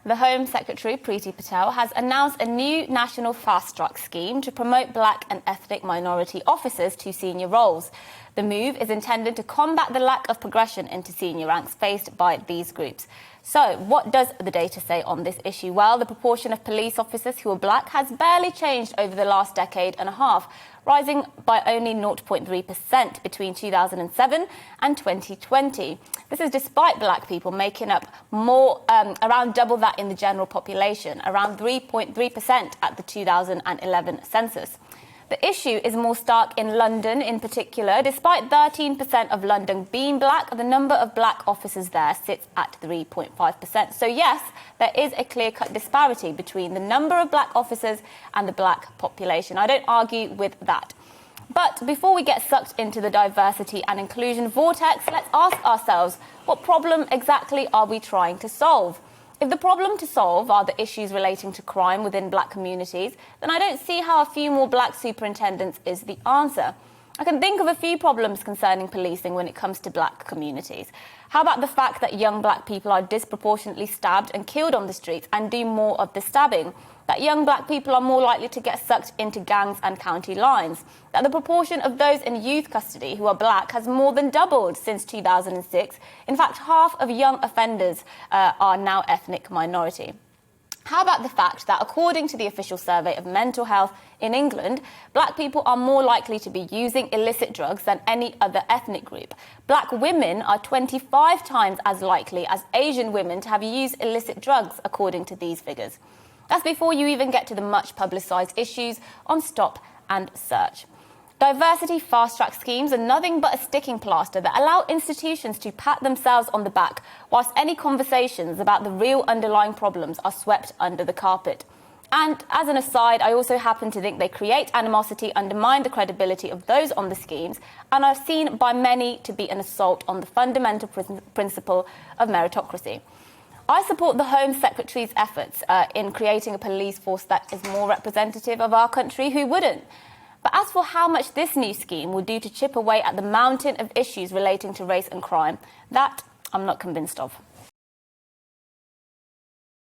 The Home Secretary, Priti Patel, has announced a new national fast-track scheme to promote black and ethnic minority officers to senior roles. The move is intended to combat the lack of progression into senior ranks faced by these groups. So, what does the data say on this issue? Well, the proportion of police officers who are black has barely changed over the last decade and a half, rising by only 0.3% between 2007 and 2020. This is despite black people making up more, around double that in the general population, around 3.3% at the 2011 census. The issue is more stark in London in particular. Despite 13% of London being black, the number of black officers there sits at 3.5%. So yes, there is a clear-cut disparity between the number of black officers and the black population. I don't argue with that. But before we get sucked into the diversity and inclusion vortex, let's ask ourselves, what problem exactly are we trying to solve? If the problem to solve are the issues relating to crime within black communities, then I don't see how a few more black superintendents is the answer. I can think of a few problems concerning policing when it comes to black communities. How about the fact that young black people are disproportionately stabbed and killed on the streets and do more of the stabbing? That young black people are more likely to get sucked into gangs and county lines? That the proportion of those in youth custody who are black has more than doubled since 2006. In fact, half of young offenders are now ethnic minority. How about the fact that, according to the official survey of mental health in England, black people are more likely to be using illicit drugs than any other ethnic group? Black women are 25 times as likely as Asian women to have used illicit drugs, according to these figures. That's before you even get to the much publicised issues on stop and search. Diversity fast-track schemes are nothing but a sticking plaster that allow institutions to pat themselves on the back, whilst any conversations about the real underlying problems are swept under the carpet. And as an aside, I also happen to think they create animosity, undermine the credibility of those on the schemes, and are seen by many to be an assault on the fundamental principle of meritocracy. I support the Home Secretary's efforts in creating a police force that is more representative of our country. Who wouldn't? But as for how much this new scheme will do to chip away at the mountain of issues relating to race and crime, that I'm not convinced of.